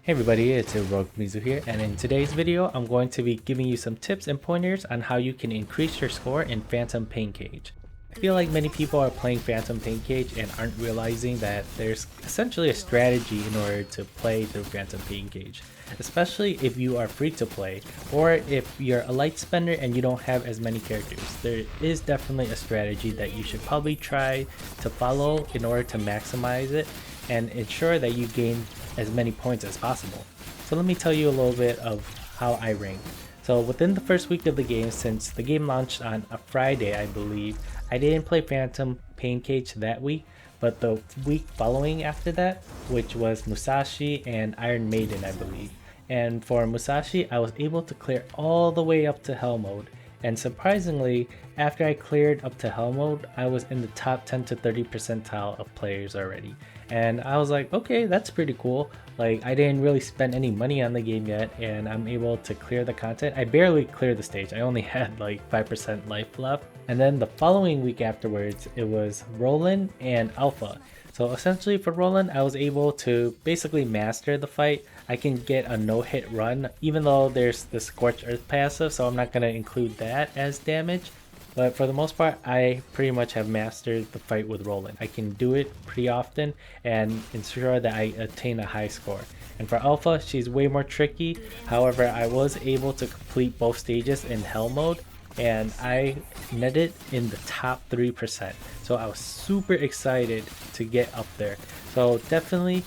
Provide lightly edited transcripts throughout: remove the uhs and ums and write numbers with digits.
Hey everybody, it's HeroicMizu here, and in today's video I'm going to be giving you some tips and pointers on how you can increase your score in Phantom Pain Cage. I feel like many people are playing Phantom Pain Cage and aren't realizing that there's essentially a strategy in order to play through Phantom Pain Cage, especially if you are free to play or if you're a light spender and you don't have as many characters. There is definitely a strategy that you should probably try to follow in order to maximize it and ensure that you gain as many points as possible. So let me tell you a little bit of how I rank. So within the first week of the game, since the game launched on a Friday I believe, I didn't play Phantom Pain Cage that week, but the week following after that, which was Musashi and Iron Maiden I believe. And for Musashi, I was able to clear all the way up to Hell Mode. And surprisingly, after I cleared up to Hell Mode, I was in the top 10 to 30 percentile of players already. And I was like, okay, that's pretty cool. Like, I didn't really spend any money on the game yet, and I'm able to clear the content. I barely cleared the stage. I only had like 5% life left. And then the following week afterwards, it was Roland and Alpha. So essentially for Roland, I was able to basically master the fight. I can get a no-hit run, even though there's the Scorched Earth passive, so I'm not going to include that as damage. But for the most part, I pretty much have mastered the fight with Roland. I can do it pretty often and ensure that I attain a high score. And for Alpha, she's way more tricky. However, I was able to complete both stages in Hell Mode, and I netted in the top 3%. So I was super excited to get up there. So definitely,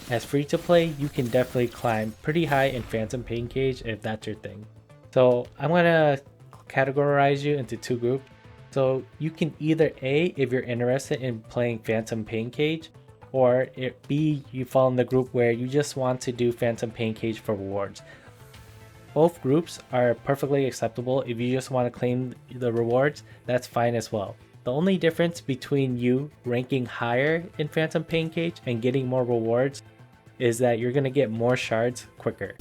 as free to play, you can definitely climb pretty high in Phantom Pain Cage if that's your thing. So I'm gonna categorize you into two groups. So you can either A, if you're interested in playing Phantom Pain Cage, or B, you fall in the group where you just want to do Phantom Pain Cage for rewards. Both groups are perfectly acceptable. If you just want to claim the rewards, that's fine as well. The only difference between you ranking higher in Phantom Pain Cage and getting more rewards is that you're going to get more shards quicker.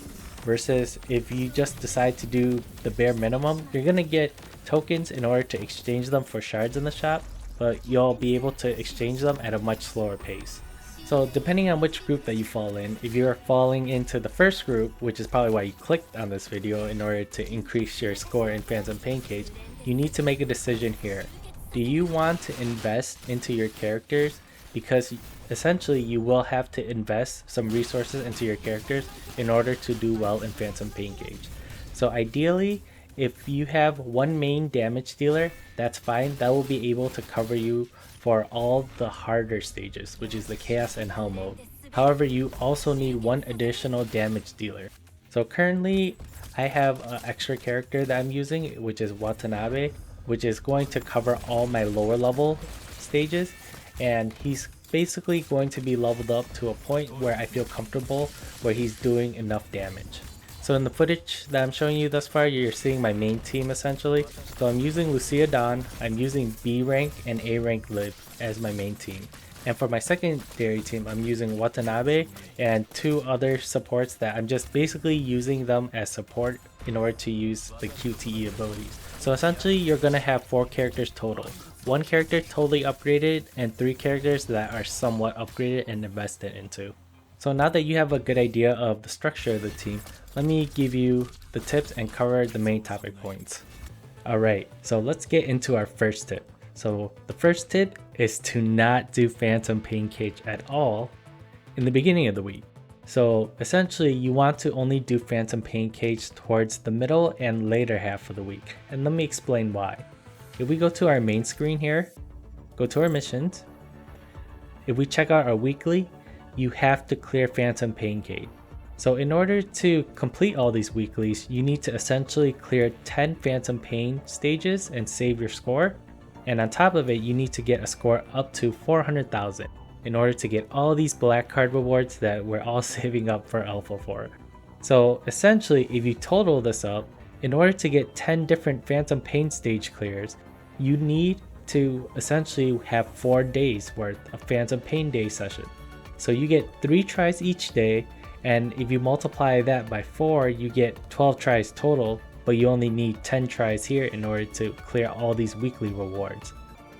Versus if you just decide to do the bare minimum, you're going to get tokens in order to exchange them for shards in the shop, but you'll be able to exchange them at a much slower pace. So depending on which group that you fall in, if you're falling into the first group, which is probably why you clicked on this video in order to increase your score in Phantom Pain Cage, you need to make a decision here. Do you want to invest into your characters? Because essentially you will have to invest some resources into your characters in order to do well in Phantom Pain Cage. So ideally, if you have one main damage dealer, that's fine. That will be able to cover you for all the harder stages, which is the Chaos and Hell Mode. However, you also need one additional damage dealer. So currently, I have an extra character that I'm using, which is Watanabe, which is going to cover all my lower level stages, and he's basically going to be leveled up to a point where I feel comfortable where he's doing enough damage. So in the footage that I'm showing you thus far, you're seeing my main team essentially. So I'm using Lucia Dawn, I'm using B rank and A rank Liv as my main team. And for my secondary team, I'm using Watanabe and two other supports that I'm just basically using them as support in order to use the QTE abilities. So essentially you're going to have 4 characters total. 1 character totally upgraded and 3 characters that are somewhat upgraded and invested into. So now that you have a good idea of the structure of the team, let me give you the tips and cover the main topic points. Alright, so let's get into our first tip. So the first tip is to not do Phantom Pain Cage at all in the beginning of the week. So essentially you want to only do Phantom Pain Cage towards the middle and later half of the week. And let me explain why. If we go to our main screen here, go to our missions. If we check out our weekly, you have to clear Phantom Pain Cage. So in order to complete all these weeklies, you need to essentially clear 10 Phantom Pain stages and save your score. And on top of it, you need to get a score up to 400,000 in order to get all these black card rewards that we're all saving up for Alpha for. So essentially, if you total this up, in order to get 10 different Phantom Pain stage clears, you need to essentially have 4 days worth of Phantom Pain Day session. So you get 3 tries each day, and if you multiply that by 4, you get 12 tries total, but you only need 10 tries here in order to clear all these weekly rewards.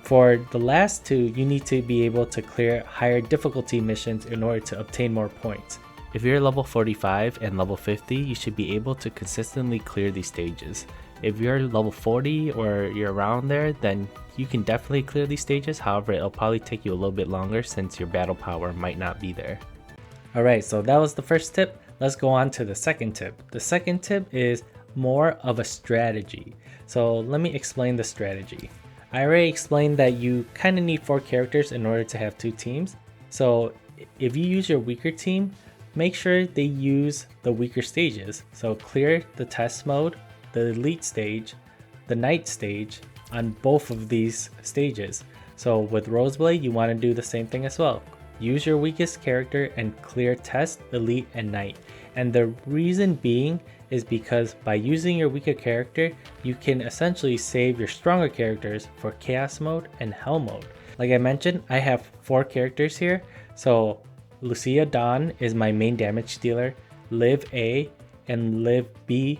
For the last 2, you need to be able to clear higher difficulty missions in order to obtain more points. If you're level 45 and level 50, you should be able to consistently clear these stages. If you're level 40 or you're around there, then you can definitely clear these stages. However, it'll probably take you a little bit longer since your battle power might not be there. Alright, so that was the first tip. Let's go on to the second tip. The second tip is more of a strategy. So let me explain the strategy. I already explained that you kind of need 4 characters in order to have 2 teams. So if you use your weaker team, make sure they use the weaker stages. So clear the test mode, the elite stage, the night stage on both of these stages. So with Roseblade, you want to do the same thing as well. Use your weakest character and clear test, elite, and night. And the reason being is because by using your weaker character, you can essentially save your stronger characters for chaos mode and hell mode. Like I mentioned, I have 4 characters here. So Lucia Dawn is my main damage dealer. Liv A and Liv B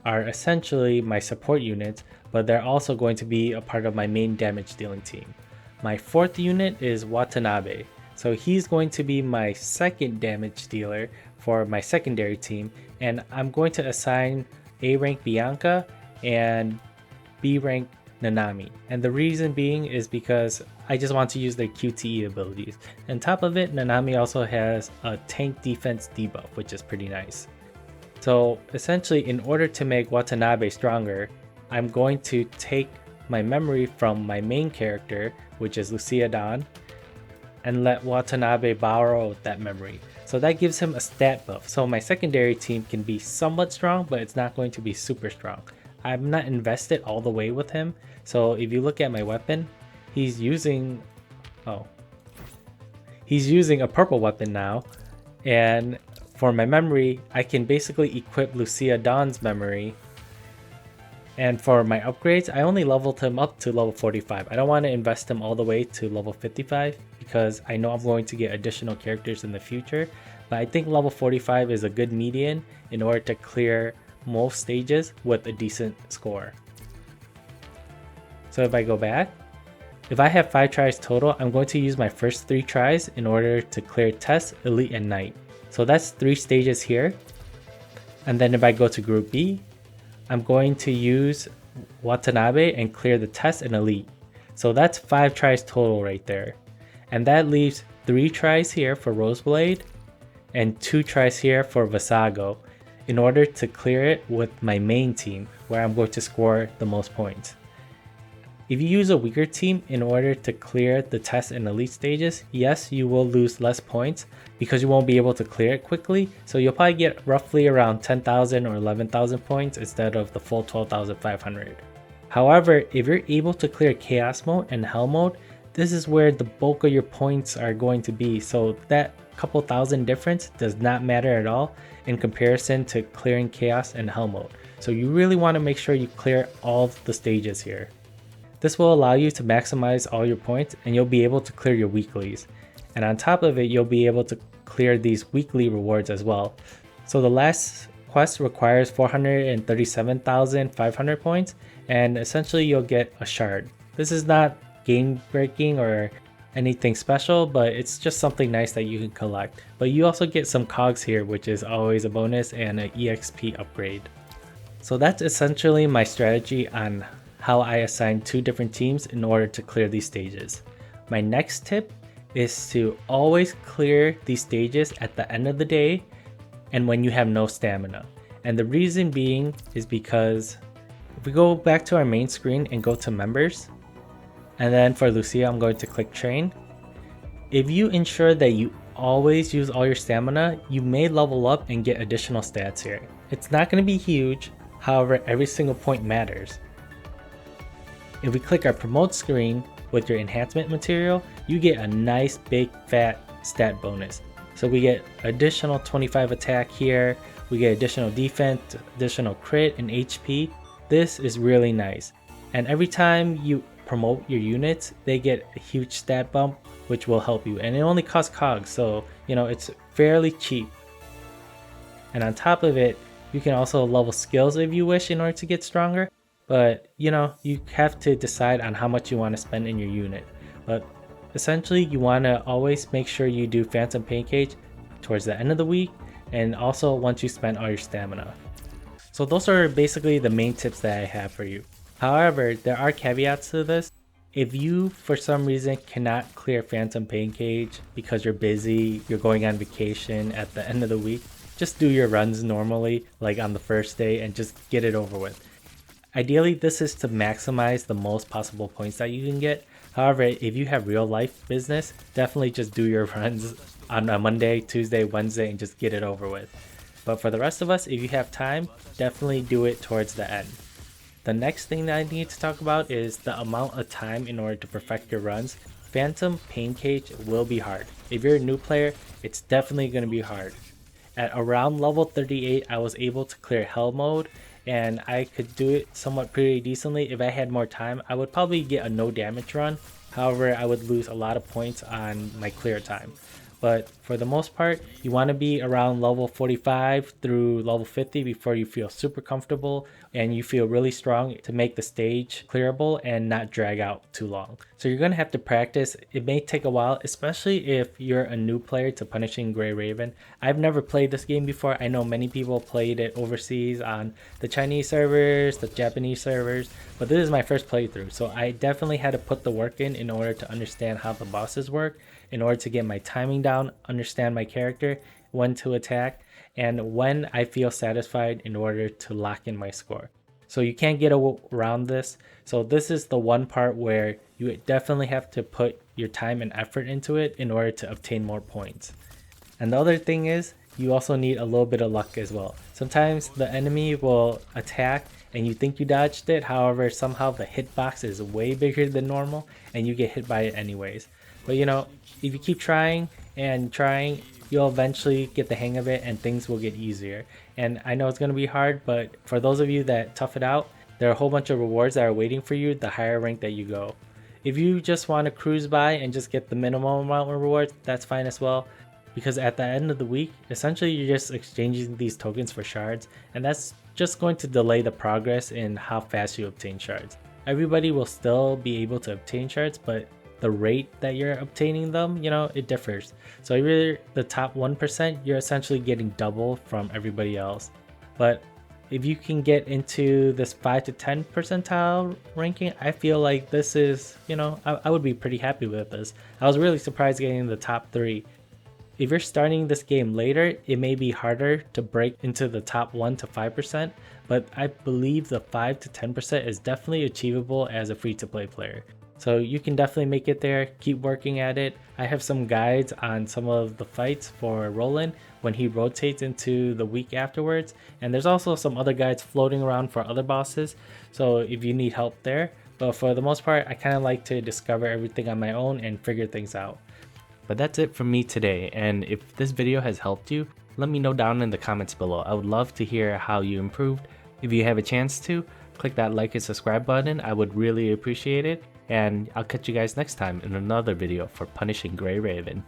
are essentially my support units, but they're also going to be a part of my main damage dealing team. My 4th unit is Watanabe. So he's going to be my second damage dealer for my secondary team, and I'm going to assign A rank Bianca and B rank Nanami. And the reason being is because I just want to use their QTE abilities. On top of it, Nanami also has a tank defense debuff, which is pretty nice. So essentially, in order to make Watanabe stronger, I'm going to take my memory from my main character, which is Lucia Dawn, and let Watanabe borrow that memory. So that gives him a stat buff. So my secondary team can be somewhat strong, but it's not going to be super strong. I'm not invested all the way with him. So if you look at my weapon, he's using a purple weapon now. And for my memory, I can basically equip Lucia Dawn's memory. And for my upgrades, I only leveled him up to level 45. I don't want to invest him all the way to level 55 because I know I'm going to get additional characters in the future. But I think level 45 is a good median in order to clear most stages with a decent score. So if I go back, if I have 5 tries total, I'm going to use my first 3 tries in order to clear test, elite, and night. So that's 3 stages here. And then if I go to group B, I'm going to use Watanabe and clear the test and elite. So that's 5 tries total right there. And that leaves 3 tries here for Roseblade and 2 tries here for Visago in order to clear it with my main team where I'm going to score the most points. If you use a weaker team in order to clear the test and elite stages, yes, you will lose less points because you won't be able to clear it quickly. So you'll probably get roughly around 10,000 or 11,000 points instead of the full 12,500. However, if you're able to clear chaos mode and hell mode, this is where the bulk of your points are going to be. So that couple thousand difference does not matter at all in comparison to clearing chaos and hell mode. So you really want to make sure you clear all the stages here. This will allow you to maximize all your points and you'll be able to clear your weeklies. And on top of it, you'll be able to clear these weekly rewards as well. So the last quest requires 437,500 points and essentially you'll get a shard. This is not game breaking or anything special, but it's just something nice that you can collect. But you also get some cogs here, which is always a bonus, and an EXP upgrade. So that's essentially my strategy on how I assign 2 different teams in order to clear these stages. My next tip is to always clear these stages at the end of the day and when you have no stamina. And the reason being is because if we go back to our main screen and go to members, and then for Lucia, I'm going to click train. If you ensure that you always use all your stamina, you may level up and get additional stats here. It's not going to be huge, however, every single point matters. If we click our promote screen with your enhancement material, you get a nice big fat stat bonus. So we get additional 25 attack here, we get additional defense, additional crit and HP. This is really nice. And every time you promote your units, they get a huge stat bump, which will help you. And it only costs cogs, so it's fairly cheap. And on top of it, you can also level skills if you wish in order to get stronger. But you have to decide on how much you want to spend in your unit. But essentially, you want to always make sure you do Phantom Pain Cage towards the end of the week and also once you spend all your stamina. So those are basically the main tips that I have for you. However, there are caveats to this. If you for some reason cannot clear Phantom Pain Cage because you're busy, you're going on vacation at the end of the week, just do your runs normally, like on the first day, and just get it over with. Ideally, this is to maximize the most possible points that you can get. However, if you have real life business, definitely just do your runs on a Monday, Tuesday, Wednesday, and just get it over with. But for the rest of us, if you have time, definitely do it towards the end. The next thing that I need to talk about is the amount of time in order to perfect your runs. Phantom Pain Cage will be hard. If you're a new player, it's definitely going to be hard. At around level 38, I was able to clear Hell mode, and I could do it somewhat pretty decently. If I had more time, I would probably get a no damage run. However, I would lose a lot of points on my clear time. But for the most part, you want to be around level 45 through level 50 before you feel super comfortable and you feel really strong to make the stage clearable and not drag out too long. So you're going to have to practice. It may take a while, especially if you're a new player to Punishing Gray Raven. I've never played this game before. I know many people played it overseas on the Chinese servers, the Japanese servers, but this is my first playthrough. So I definitely had to put the work in order to understand how the bosses work, in order to get my timing down, understand my character, when to attack, and when I feel satisfied in order to lock in my score. So you can't get around this. So this is the one part where you definitely have to put your time and effort into it in order to obtain more points. And the other thing is, you also need a little bit of luck as well. Sometimes the enemy will attack and you think you dodged it, however somehow the hitbox is way bigger than normal and you get hit by it anyways. But you know, if you keep trying and trying, you'll eventually get the hang of it and things will get easier. And I know it's going to be hard, but for those of you that tough it out, there are a whole bunch of rewards that are waiting for you the higher rank that you go. If you just want to cruise by and just get the minimum amount of rewards, that's fine as well. Because at the end of the week, essentially you're just exchanging these tokens for shards, and that's just going to delay the progress in how fast you obtain shards. Everybody will still be able to obtain shards, but the rate that you're obtaining them, you know, it differs. So if you're the top 1%, you're essentially getting double from everybody else. But if you can get into this 5 to 10 percentile ranking, I feel like this is, you know, I would be pretty happy with this. I was really surprised getting the top 3. If you're starting this game later, it may be harder to break into the top 1 to 5%, but I believe the 5 to 10% is definitely achievable as a free-to-play player. So you can definitely make it there, keep working at it. I have some guides on some of the fights for Roland when he rotates into the week afterwards, and there's also some other guides floating around for other bosses, so if you need help there. But for the most part, I kind of like to discover everything on my own and figure things out. But that's it from me today, and if this video has helped you, let me know down in the comments below. I would love to hear how you improved. If you have a chance to, click that like and subscribe button. I would really appreciate it. And I'll catch you guys next time in another video for Punishing Gray Raven.